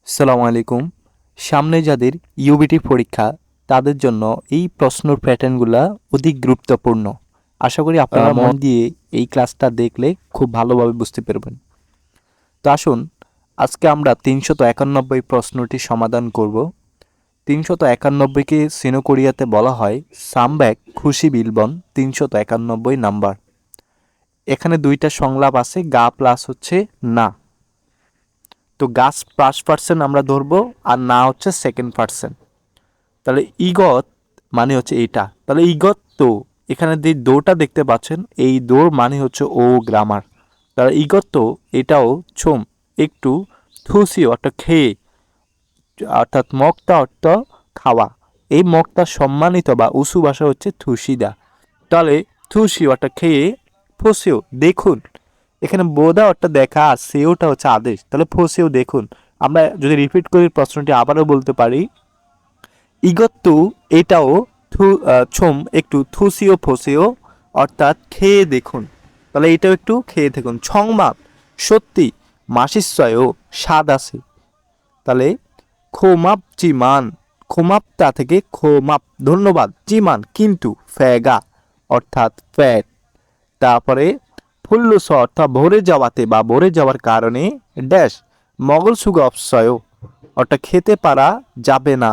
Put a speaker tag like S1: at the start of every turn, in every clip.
S1: আসসালামু আলাইকুম। সামনে যাদের ইউবিটি পরীক্ষা তাদের জন্য এই প্রশ্নের প্যাটার্নগুলা অধিক গুরুত্বপূর্ণ। আশা করি আপনারা মন দিয়ে এই ক্লাসটা দেখলে খুব ভালোভাবে বুঝতে পারবেন। তো আসুন আজকে আমরা 391 প্রশ্নটি সমাধান করব। 391কে সিনো কোরিয়াতে বলা হয় সামব্যাক খুশি বিলবন 391 নাম্বার। এখানে দুইটা সংলাপ আছে, গা প্লাস হচ্ছে না। তো গাছ ফার্স্ট পার্সন আমরা ধরবো আর না হচ্ছে সেকেন্ড পার্সন। তাহলে ইগত মানে হচ্ছে এটা, তাহলে ইগত তো এখানে যে দোটা দেখতে পাচ্ছেন এই দোর মানে হচ্ছে ও গ্রামার। তাহলে ইগত তো এটাও ছোম একটু থুসি অর্থাৎ খেয়ে, অর্থাৎ মগটা অর্থ খাওয়া। এই মগটা সম্মানিত বা উঁচু ভাষা হচ্ছে থুসিদা। তাহলে থুসি অর্থাৎ খেয়ে, ফসিও দেখুন, এখানে বোধা অর্থাৎ দেখা আর সেওটা হচ্ছে আদেশ, তাহলে ফসেও দেখুন। আমরা যদি রিপিট করি প্রশ্নটি আবারও বলতে পারি, ইগত্তু এটাও ছোম একটু থুসিও ফসেও অর্থাৎ খেয়ে দেখুন, তাহলে এটাও একটু খেয়ে দেখুন। ছংমাপ সত্যি মাসিস্বয়ও স্বাদ আছে, তাহলে খোমাপ চিমান, খোমাপটা থেকে খোমাপ ধন্যবাদ, চিমান কিন্তু ফ্যাগা অর্থাৎ ফ্যাট। তারপরে ফুল্লুস অর্থাৎ ভরে যাওয়াতে বা ভরে যাওয়ার কারণে ড্যাশ মগল সুগ অপসয় অর্থাৎ খেতে পারা যাবে না।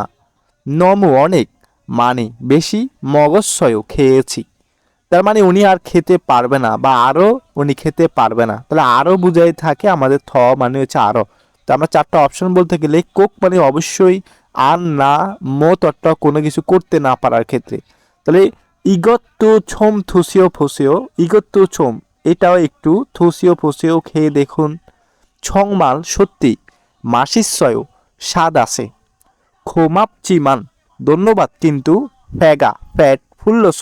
S1: নমু অনেক মানে বেশি, মগজসয় খেয়েছি, তার মানে উনি আর খেতে পারবে না বা আরও উনি খেতে পারবে না। তাহলে আরও বুঝাই থাকে আমাদের থ মানে হচ্ছে আরও। তো আমরা চারটা অপশন বলতে গেলে কোক মানে অবশ্যই আর না, মত অর্থাৎ কোনো কিছু করতে না পারার ক্ষেত্রে। তাহলে ইগত্তু ছোম থুসিও ফসিও, ইগত্তু ছোম এটাও একটু থুসিও ফসিও খেয়ে দেখুন। ছংমাল সত্যি, মাসিস্বয় স্বাদ আছে, খোমাপ চিমান ধন্যবাদ কিন্তু ফ্যাগা ফ্যাট ফুল্লস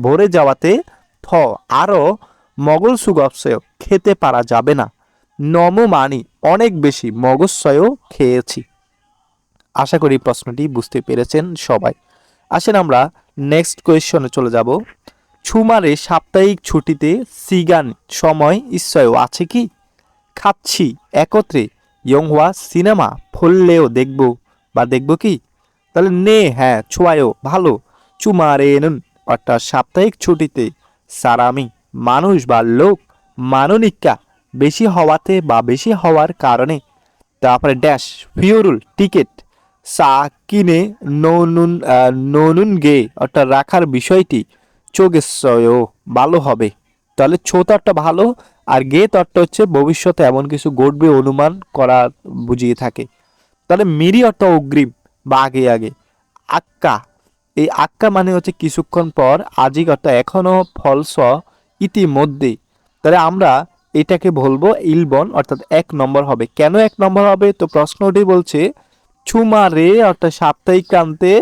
S1: ভরে যাওয়াতে থ আরও মগল সুগপসয় খেতে পারা যাবে না। নম মানি অনেক বেশি, মগজসয়ও খেয়েছি। আশা করি প্রশ্নটি বুঝতে পেরেছেন সবাই। আসেন আমরা নেক্সট কোয়েশ্চনে চলে যাব। ছুমারে সাপ্তাহিক ছুটিতে সিগান সময় ইচ্ছায় আছে কি? খাচ্ছি একত্রে ইয়ংহোয়া সিনেমা ফললেও দেখব বা দেখব কি? তাহলে নে হ্যাঁ ছোয়ায়ও ভালো, চুমারে নুন অর্থাৎ সাপ্তাহিক ছুটিতে সারামি মানুষ বা লোক মাননিকা বেশি হওয়াতে বা বেশি হওয়ার কারণে। তারপরে ড্যাশ ফিওরুল টিকিট সা কিনে ননুন ননুন গে অর্থাৎ রাখার বিষয়টি চোগেশ্বয় ভালো হবে। তাহলে ছো তরটা ভালো আর গে তরটা হচ্ছে ভবিষ্যতে এমন কিছু ঘটবে অনুমান করা বুঝিয়ে থাকে। তাহলে মিরি অর্থ অগ্রিম বা আগে আগে। আক্কা, এই আক্কা মানে হচ্ছে কিছুক্ষণ পর, আজিক অর্থাৎ এখনো, ফলস ইতিমধ্যে। তাহলে আমরা এটাকে বলবো ইলবন অর্থাৎ 1 নম্বর হবে। কেন 1 নম্বর হবে? তো প্রশ্নটি বলছে ছুমারে অর্থাৎ সাপ্তাহিক ক্রান্তে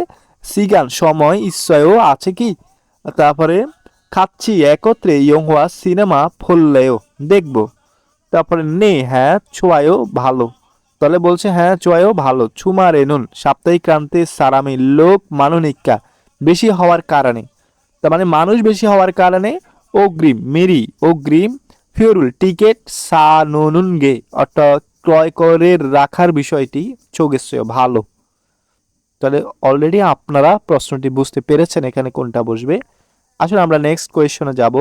S1: সিগান সময় ইচ্ছায়ও আছে কি? তারপরে খাচ্ছি একত্রে ইয়ংহোয়া সিনেমা ফললেও দেখব। তারপরে নে হ্যাঁ ছোয়ায়ও ভালো, তাহলে বলছে হ্যাঁ চোয়ায়ও ভালো। ছুমা রেনুন সাপ্তাহিক ক্রান্তে সারামি লোক মানুনিকা বেশি হওয়ার কারণে, তার মানে মানুষ বেশি হওয়ার কারণে অগ্রিম মেরি অগ্রিম ফিওরুল টিকেট সা নুন গে অর্থাৎ ক্রয় করে রাখার বিষয়টি চোগেশ্বয় ভালো। তাহলে অলরেডি আপনারা প্রশ্নটি বুঝতে পেরেছেন এখানে কোনটা বসবে। আসলে আমরা নেক্সট কোয়েশ্চনে যাব।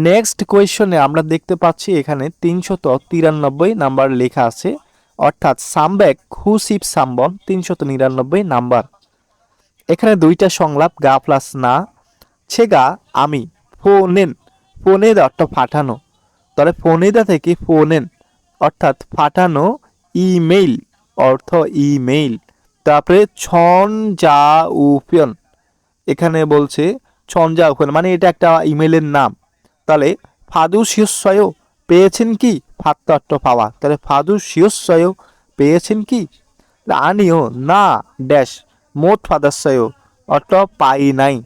S1: নেক্সট কোয়েশ্চনে আমরা দেখতে পাচ্ছি এখানে 393 নাম্বার লেখা আছে, অর্থাৎ সামব্যাক হুসিপ সাম্বন 399 নাম্বার। এখানে দুইটা সংলাপ গা প্লাস না। ছেগা আমি ফোনেন, ফোনেদা অর্থাৎ পাঠানো, তাহলে ফোনেদা থেকে ফোনেন অর্থাৎ পাঠানো, ইমেইল অর্থ ইমেইল। তারপরে ছন যা উপিয়ন, এখানে বলছে ছন যা উপিয়ন মানে এটা একটা ইমেইলের নাম। তাহলে ফাদু শিয়স্বয় পেয়েছেন কি? ফাত্তা অর্থ পাওয়া, তাহলে ফাদু শিয়স্বয় পেয়েছেন কি? আনিও না ড্যাশ মোট ফাদাস্বয় অর্থ পাই নাই।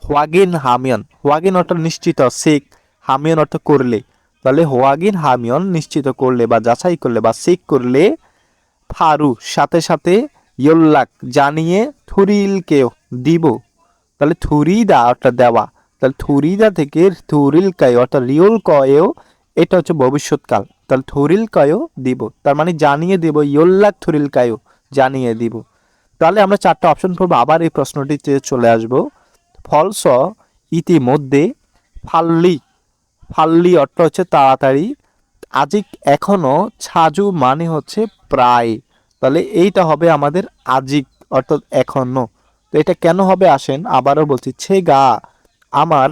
S1: হোয়াগিন হামিয়ন, হোয়াগিন অর্থ নিশ্চিত, সেক হামিয়ন অর্থ করলে, তাহলে হোয়াগিন হামিয়ন নিশ্চিত করলে বা যাচাই করলে বা সেক করলে, ফারু সাথে সাথে, ইয়োল্লাক জানিয়ে, থুরিলকেও দিব, তাহলে থুরিদা অর্থাৎ দেওয়া, তাহলে থুরিদা থেকে থুরিল কায় অর্থাৎ রিওল কয়েও এটা হচ্ছে ভবিষ্যৎকাল। তাহলে তাহলে থুরিলকায়ও দিব, তার মানে জানিয়ে দিব, ইয়োল্লাক থুরিলকায়ও জানিয়ে দিব। তাহলে আমরা 4টা অপশন পড়বো। আবার এই প্রশ্নটিতে চলে আসব। ফলস ইতিমধ্যে, ফাল্লি, ফাল্লি অর্থ হচ্ছে তাড়াতাড়ি, আজিক এখনো, ছাজু মানে হচ্ছে প্রায়। তাহলে এইটা হবে আমাদের আজিক অর্থাৎ এখনো। তো এটা কেন হবে আসেন আবারও বলছি। ছেগা আমার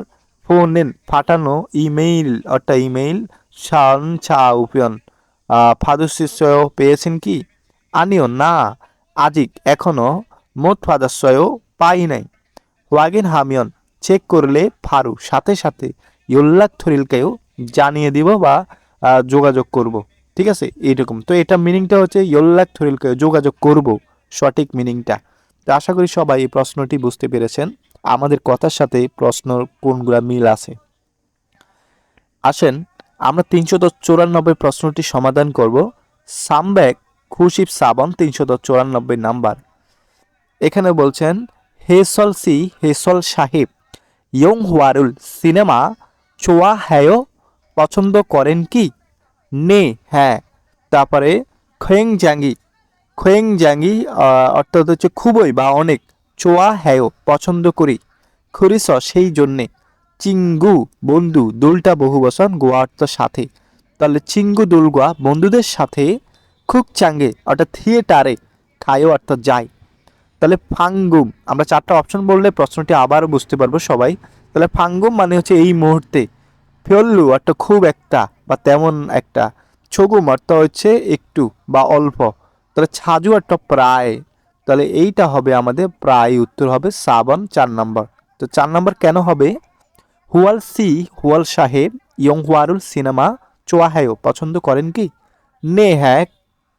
S1: ফোনে পাঠানো ইমেইল অর্থাৎ ইমেইল শানচাউপিয়ন ফাদুশিসয় পেয়েছেন কি? আনিও না, আজিক এখনো মোট ফাদাশয় পাই নাই। ওয়াগিন হামিয়ন চেক করলে ফারু সাথে সাথে, ইউল্লাক থরিলকেও জানিয়ে দিব বা যোগাযোগ করব। ঠিক আছে, এইরকম। তো এটা মিনিংটা হচ্ছে ইউল্লাক থরিলকেও যোগাযোগ করব, সঠিক মিনিংটা। তো আশা করি সবাই এই প্রশ্নটি বুঝতে পেরেছেন। আমাদের কথার সাথে প্রশ্ন কোনগুলা মিল আছে। আসেন আমরা 394 প্রশ্নটি সমাধান করব। সামবেক খুশিব সাবন 394 নাম্বার। এখানে বলছেন হেসল সাহেব ইয়ং হুয়ারুল সিনেমা চোয়া হ্যায় পছন্দ করেন কি? নে, হ্যাঁ। তারপরে খোয়েং জাঙ্গি অর্থাৎ হচ্ছে খুবই বা অনেক, চোয়া হ্যায় পছন্দ করি, খুরিস সেই জন্যে, চিঙ্গু বন্ধু, দুলটা বহু বচন, গোয়া অর্থ সাথে। তাহলে চিঙ্গু দুল গোয়া বন্ধুদের সাথে, খুব চাঙ্গে অর্থাৎ থিয়েটারে, খায়ও অর্থাৎ যায়। তাহলে ফাঙ্গুম, আমরা 4টা অপশন বললে প্রশ্নটি আবারও বুঝতে পারবো সবাই। তাহলে ফাঙ্গুম মানে হচ্ছে এই মুহূর্তে, ফিয়ল্লু অর্থ খুব একটা বা তেমন একটা, ছগুম অর্থ হচ্ছে একটু বা অল্প, তাহলে ছাজু অর্থ প্রায়। তাহলে এইটা হবে আমাদের প্রায়, উত্তর হবে সাবন 4 নম্বর। তো 4 নম্বর কেন হবে? হুয়াল সাহেব ইয়ং হুয়ারুল সিনেমা চোয়াহায়ও পছন্দ করেন কি? নে, হ্যাঁ।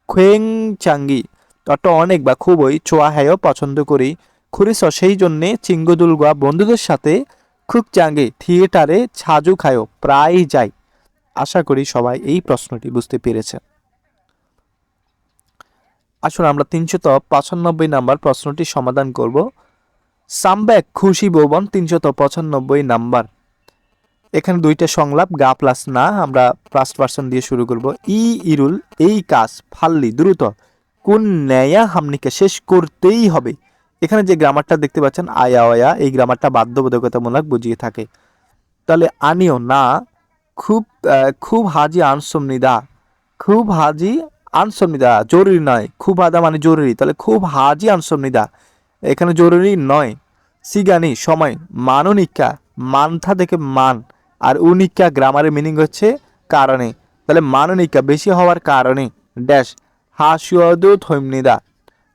S1: খোয়েং চাঙ্গি অর্থ অনেক বা খুবই, চোয়াহায়ও পছন্দ করি, খুরিস সেই জন্যে, চিঙ্গুদুলগা বন্ধুদের সাথে, খুব চাঙ্গে থিয়েটারে, ছাজু খায়ও প্রায় যাই। আশা করি সবাই এই প্রশ্নটি বুঝতে পেরেছেন। আসলে আমরা 395 নাম্বার প্রশ্নটি সমাধান করব। সামব্যাক খুশি বৌবন 395 নাম্বার। এখানে 2টা সংলাপ, গা প্লাস না। আমরা ফার্স্ট পারসন দিয়ে শুরু করব। ইরুল এই কাজ, ফাল্লি দ্রুত, কোন ন্যায়া হামনিকে শেষ করতেই হবে। এখানে যে গ্রামারটা দেখতে পাচ্ছেন আয়া অয়া, এই গ্রামারটা বাধ্যবাধকতামূলক বুঝিয়ে থাকে। তাহলে আনিও না, খুব খুব হাজি আনসমনিদা, খুব হাজি আনসমনিদা জরুরি নয়, খুব আদা মানে জরুরি, তাহলে খুব হাজি আনসমনিদা এখানে জরুরি নয়। সিগানি সময়, মাননিকা মানথা থেকে মান, আর উনিকা গ্রামারের মিনিং হচ্ছে কারণে। তাহলে মাননিকা বেশি হওয়ার কারণে, ড্যাশ হাসিয়দু থৈমনিদা,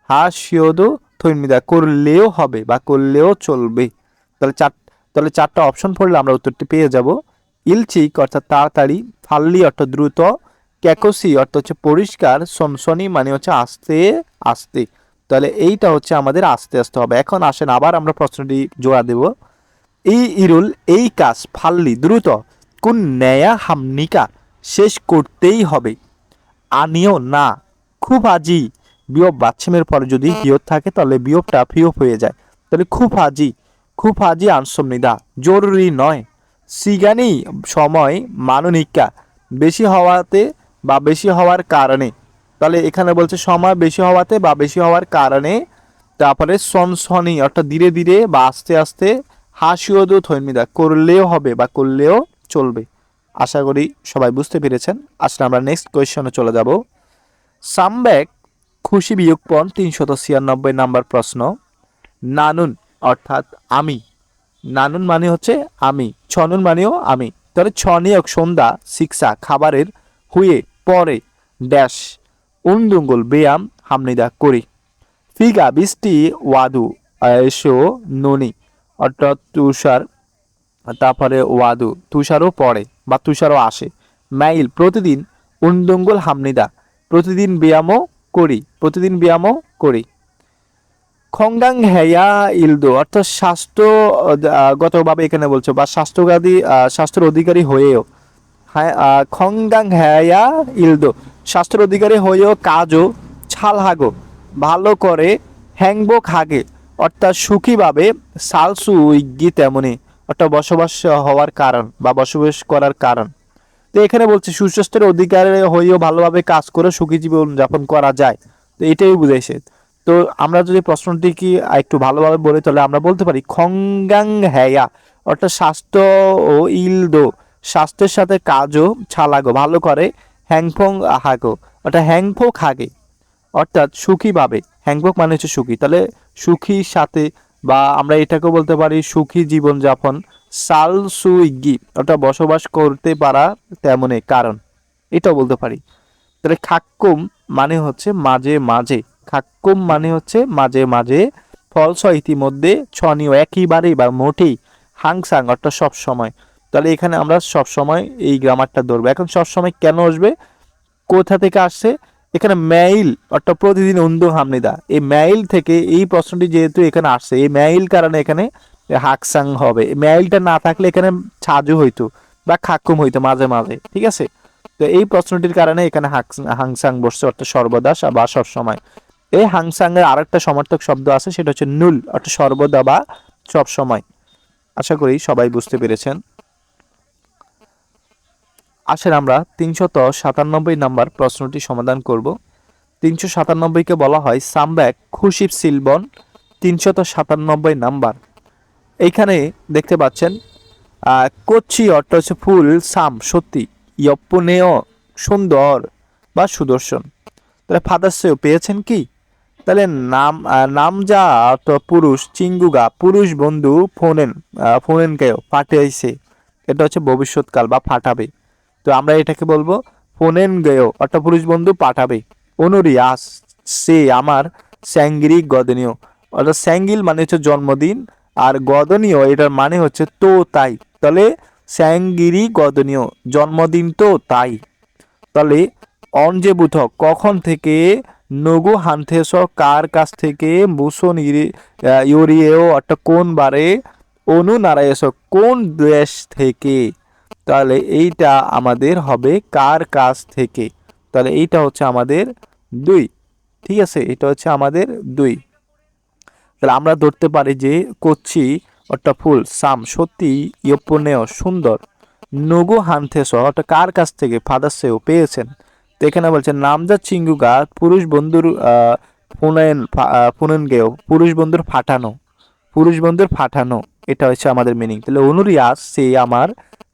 S1: হাসিয়দু থৈমনিদা করলেও হবে বা করলেও চলবে। তাহলে 4টা অপশন পড়লে আমরা উত্তরটি পেয়ে যাব। ইলচিক অর্থাৎ তাড়াতাড়ি, ফাল্লি অর্থ দ্রুত, ক্যাকোসি অর্থ হচ্ছে পরিষ্কার, সনসনি মানে হচ্ছে আস্তে আস্তে। তাহলে এইটা হচ্ছে আমাদের আস্তে আস্তে হবে। এখন আসেন আবার আমরা প্রশ্নটি জোড়া দেব। ইরুল এই কাজ, ফাল্লি দ্রুত, কোন ন্যায়া হামনিকা শেষ করতেই হবে। আনিও না, খুব আজি বিয়োগ বাচ্ছিমের পরে যদি বিয়োগ থাকে তাহলে বিয়োগটা ফিয়োগ হয়ে যায়। তাহলে খুব হাজি আনসমনিদা জরুরি নয়। সিগানি সময়, মাননিকা বেশি হওয়াতে বা বেশি হওয়ার কারণে। তাহলে এখানে বলছে সময় বেশি হওয়াতে বা বেশি হওয়ার কারণে। তারপরে সনসনি অর্থাৎ ধীরে ধীরে বা আস্তে আস্তে, হাসিওদু থৈমিদা করলেও হবে বা করলেও চলবে। আশা করি সবাই বুঝতে পেরেছেন। আসলে আমরা নেক্সট কোয়েশ্চনে চলে যাব। সামব্যাক খুশি বিয়োগপন 396 নাম্বার প্রশ্ন। নানুন অর্থাৎ আমি, নানুন মানে হচ্ছে আমি, ছনুন মানেও আমি। তাহলে ছনিয়ক সন্ধ্যা, শিক্ষা খাবারের, হুয়ে পরে, ড্যাশ উন্দুঙ্গুল ব্যায়াম, হামনিদা করি, ফিগা বৃষ্টি, ওয়াদু এসো ননি অর্থাৎ তুষার, তারপরে ওয়াদু তুষারও পড়ে বা তুষারও আসে, মাইল প্রতিদিন, উন্দুঙ্গুল হামনিদা প্রতিদিন ব্যায়ামও করি, খঙ্গাং হেয়া ইলদো অর্থাৎ স্বাস্থ্যগতভাবে এখানে বলছে বা স্বাস্থ্যের অধিকারী হয়েও, হ্যাঁ খঙ্গাং হেয়া ইলদো স্বাস্থ্যের অধিকারী হয়েও কাজও, ছালহাগো ভালো করে, হ্যাংবো খাগে অর্থাৎ সুখীভাবে, সালসু ইগি তেমনি অর্থাৎ বসবাস হওয়ার কারণ বা বসবাস করার কারণ, তো এখানে বলছে সুস্বাস্থ্যের অধিকারে হয়েও ভালোভাবে কাজ করে সুখী জীবন যাপন করা যায়, তো এটাই বুঝাইছে। তো আমরা যদি প্রশ্নটি কি একটু ভালোভাবে বলি তাহলে আমরা বলতে পারি খঙ্গাং হ্যায়া, অর্থাৎ স্বাস্থ্য ও ইলদো, স্বাস্থ্যের সাথে কাজও ছালাগো ভালো করে, হ্যাংফং হাগো, অর্থাৎ হ্যাংফোক হাগে, অর্থাৎ সুখীভাবে, হ্যাংফোক মানে হচ্ছে সুখী, তাহলে সুখীর সাথে, বা আমরা এটাকেও বলতে পারি সুখী জীবনযাপন, সাল সুইগি, অর্থাৎ বসবাস করতে পারা তেমনই কারণ, এটাও বলতে পারি। তাহলে খাক্কুম মানে হচ্ছে মাঝে মাঝে, খাক্কুম মানে হচ্ছে মাঝে মাঝে, ফলস ইতিমধ্যে, ছনীয় একেবারেই বা মোটেই, হাংসাং অর্থাৎ সব সময়। তাহলে এখানে আমরা সব সময় এই গ্রামারটা ধরবো। এখন সব সময় কেন আসবে, কোথা থেকে আসছে, এখানে মেইল অর্থাৎ প্রতিদিন উন্দুং হামনিদা, এই মেইল থেকে এই প্রশ্নটি যেহেতু এখানে আসছে, এই মেইল কারণে এখানে হাকসাং হবে। মেইলটা না থাকলে এখানে ছাজু হইতো বা খাক্কুম হইতো মাঝে মাঝে, ঠিক আছে। তো এই প্রশ্নটির কারণে এখানে হাংসাং বসছে, অর্থাৎ সর্বদা বা সব সময়। এই হাংসাং এর আরেকটা সমার্থক শব্দ আছে, সেটা হচ্ছে নুল, অর্থাৎ সর্বদা বা সব সময়। আশা করি সবাই বুঝতে পেরেছেন। আসেন আমরা 397 নাম্বার প্রশ্নটি সমাধান করব। 397-কে বলা হয় সামব্যাক খুশিব সিলবন, 397 নাম্বার। এইখানে দেখতে পাচ্ছেন কোচ্চি অর্থ হচ্ছে ফুল, সাম সত্যি, ইয়প্পনেয় সুন্দর বা সুদর্শন। তাহলে ফাদার্সেও পেয়েছেন কি, তাহলে নাম যা অর্থ পুরুষ, চিঙ্গুগা পুরুষ বন্ধু, ফোনেনকেও পাঠিয়েছে, এটা হচ্ছে ভবিষ্যৎকাল বা পাঠাবে। তো আমরা এটাকে বলবো ফোনেন গেও অর্থাৎ পুরুষ বন্ধু পাঠাবে। অনুরিয়াস সে আমার, স্যাঙ্গিরি গদনীয়, অর্থাৎ স্যাঙ্গিল মানে হচ্ছে জন্মদিন, আর গদনীয় এটার মানে হচ্ছে তো তাই, তাহলে স্যাঙ্গিরি গদনীয় জন্মদিন তো তাই। তাহলে অনজে বুথক কখন থেকে, নগু হানথেস কার কাছ থেকে, মুসন ইউরিয়েও অর্থাৎ কোন বারে, অনু নারায়স কোন দেশ থেকে। তাহলে এইটা আমাদের হবে কার কাছ থেকে, তাহলে এইটা হচ্ছে আমাদের 2, ঠিক আছে, এটা হচ্ছে আমাদের 2। তাহলে আমরা ধরতে পারি যে কোচ্চি অর্থাৎ ফুল, সাম সত্যি, ইয়পনেয় সুন্দর, নগু হানথেস অর্থাৎ কার কাছ থেকে, ফাদার্সেও পেয়েছেন। তো এখানে বলছেন নামজা চিঙ্গুগা পুরুষ বন্ধুর ফুনেন গেও পুরুষ বন্ধুর ফাটানো, পুরুষ বন্ধুর ফাটানো, এটা হচ্ছে আমাদের মিনিং। তাহলে অনুরিয়াস সে আমার,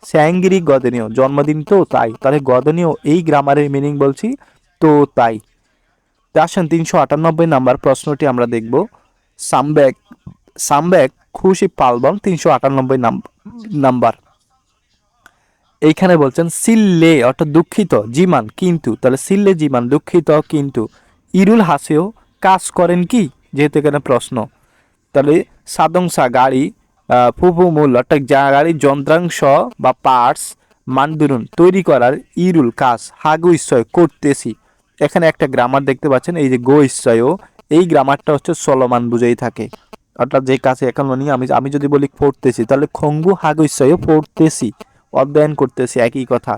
S1: স্যাঙ্গিরি গদনীয় জন্মদিন তো তাই, তাহলে গদনীয় এই গ্রামারের মিনিং বলছি তো তাই। তো আসেন 398 নাম্বার প্রশ্নটি আমরা দেখব। সামব্যাক সামব্যাক খুশি পালবন 398 নাম্বার। এইখানে বলছেন সিল্লে অর্থাৎ দুঃখিত, জিমান কিন্তু, তাহলে সিল্লে জিমান দুঃখিত কিন্তু, ইরুল হাসেও কাজ করেন কি, যেহেতু এখানে প্রশ্ন। তাহলে সাদংসা গাড়ি, ফুফুমূল অর্থাৎ গাড়ির যন্ত্রাংশ বা পার্টস, মানদুরুন তৈরি করার, ইরুল কাজ, হাগু ইশ্বয় করতেছি। এখানে একটা গ্রামার দেখতে পাচ্ছেন, এই যে গো ইশ্বয়ও, এই গ্রামারটা হচ্ছে চলমান বুঝেই থাকে, অর্থাৎ যে কাছে এখন নিয়ে আমি যদি বলি পড়তেছি, তাহলে খঙ্গু হাগু ইশ্বয়ও পড়তেছি, অধ্যয়ন করতেছি, একই কথা।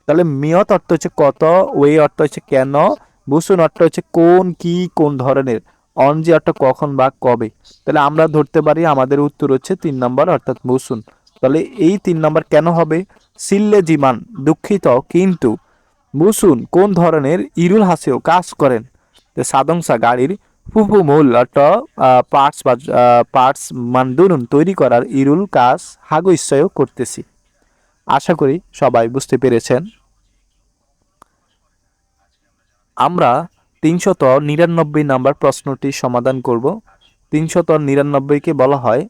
S1: তাহলে মিয়ত অর্থ হচ্ছে কত, ওয়ে অর্থ হচ্ছে কেন, বুসুন অর্থ হচ্ছে কোন কি কোন ধরনের, অনজি অর্থ কখন বা কবে। তাহলে আমরা ধরতে পারি আমাদের উত্তর হচ্ছে 3 নম্বর অর্থাৎ বুসুন। তাহলে এই 3 নম্বর কেন হবে, সিল্লে জিমান দুঃখিত কিন্তু, বুসুন কোন ধরনের, ইরুল হাসেও কাজ করেন, সাদংসা গাড়ির, ফুফু মূল অর্থাৎ পার্টস মানদুরুন তৈরি করার, ইরুল কাজ হাগু ইচ্ছায়ও করতেছি। আশা করি সবাই বুঝতে পেরেছেন। আমরা 399 নাম্বার প্রশ্নটি সমাধান করব। 399-কে বলা হয়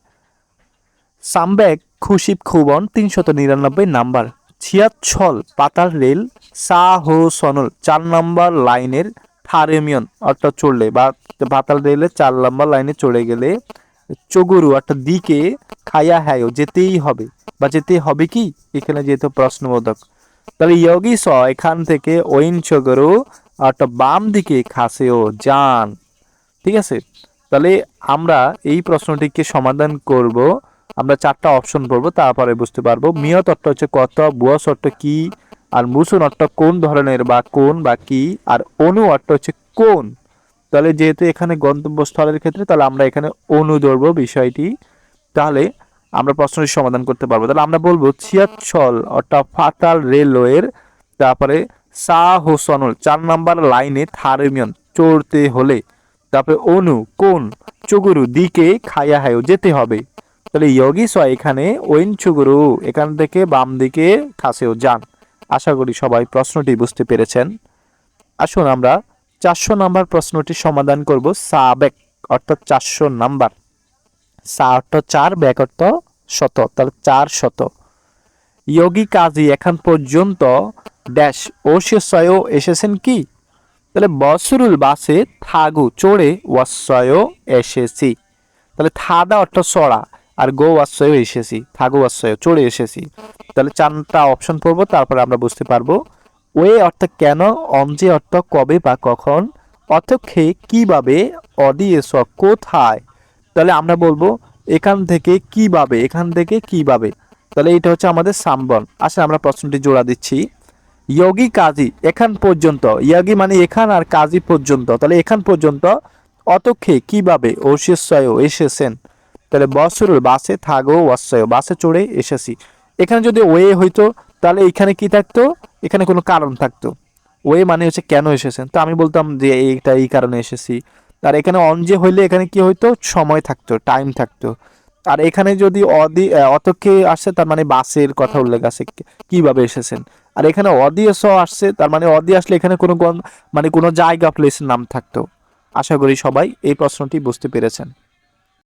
S1: সামব্যাক খুশিব খুবন 399 নাম্বার। ছিয়াচ্ছল পাতাল রেল সা হো সনল 4 নম্বর লাইনের, থারেমিয়ন অর্থাৎ চললে বা পাতাল রেলের 4 নম্বর লাইনে চলে গেলে, চগুরু অর্থাৎ দিকে, খায়া হ্যায় যেতেই হবে বা যেতে হবে কি, এখানে যেহেতু প্রশ্নবোধক। তাহলে ইয়োগী স এখান থেকে ওইন চগরু অর্থাৎ বাম দিকে খাসেও যান, ঠিক আছে। তাহলে আমরা এই প্রশ্নটিকে সমাধান করব, আমরা 4টা অপশন পড়বো, তারপরে বুঝতে পারবো। মিয়ত অর্থ হচ্ছে কত, বুয়স অর্থ কি, আর মুসুন অর্থ কোন ধরনের বা কোন বা কি, আর অনু অর্থ হচ্ছে কোন। তাহলে যেহেতু এখানে গন্তব্যস্থলের ক্ষেত্রে, তাহলে আমরা এখানে অনু ধরবো বিষয়টি। তাহলে আমরা প্রশ্নটি সমাধান করতে পারবো। তাহলে আমরা বলবো ছিয়াচ্ছল অর্থাৎ ফাটাল রেলওয়ের তারপরে সা হোসনুল 4 নাম্বার লাইনে থার্মিয়ন চড়তে হলে তারপরে অনু কোন চুগুরু দিকে খায়া হায়ও যেতে হবে। তাহলে ইয়োগী সয় এখানে ওইন চুগুরু এখান থেকে বাম দিকে খাসেও যান। আশা করি সবাই প্রশ্নটি বুঝতে পেরেছেন। আসুন আমরা 400 নাম্বার প্রশ্নটি সমাধান করব। সা ব্যাক অর্থাৎ 400 নাম্বার। সা অর্থ 4, ব্যাক অর্থ শত, তাহলে 400। ইয়োগী কাজী এখন পর্যন্ত ড্যাশ ওশিয়সয়ও এসেছেন কি? তাহলে বসরুল বাসে থাগু চড়ে ওয়াসয়ও এসেছি। তাহলে থাদা অর্থ সরা আর গো ওয়াসয়ও এসেছি, থাগু ওয়াসয়ও চড়ে এসেছি। তাহলে 4টা অপশন পড়বো, তারপরে আমরা বুঝতে পারবো। ওয়ে অর্থ কেন, অঞ্জে অর্থ কবে বা কখন, অর্থক্ষে কিভাবে, অদিয়েস কোথায়। তাহলে আমরা বলবো এখান থেকে কিভাবে, এখান থেকে কিভাবে। তাহলে এটা হচ্ছে আমাদের সামবন। আসলে আমরা প্রশ্নটি জোড়া দিচ্ছি। ইয়োগী কাজী এখান পর্যন্ত, ইয়োগী মানে এখান আর কাজী পর্যন্ত, তাহলে এখান পর্যন্ত অতক্ষে কিভাবে ওশিয়সয় এসেছেন। তাহলে বসরুল বাসে থাগো ওয়াসয় বাসে চড়ে এসেছি। এখানে যদি ওয়ে হইতো তাহলে এখানে কি থাকতো, এখানে কোনো কারণ থাকতো। ওয়ে মানে হচ্ছে কেন এসেছেন, তো আমি বলতাম যে এইটা এই কারণে এসেছি। আর এখানে অন যে হইলে এখানে কি হইতো, সময় থাকতো, টাইম থাকতো। আর এখানে যদি অতক্ষে আসছে তার মানে বাসের কথা উল্লেখ আছে, কিভাবে এসেছেন। আর এখানে অদিয়ে স আসছে তার মানে অদি আসলে এখানে কোনো মানে কোনো জায়গা প্লেসের নাম থাকতো। আশা করি সবাই এই প্রশ্নটি বুঝতে পেরেছেন।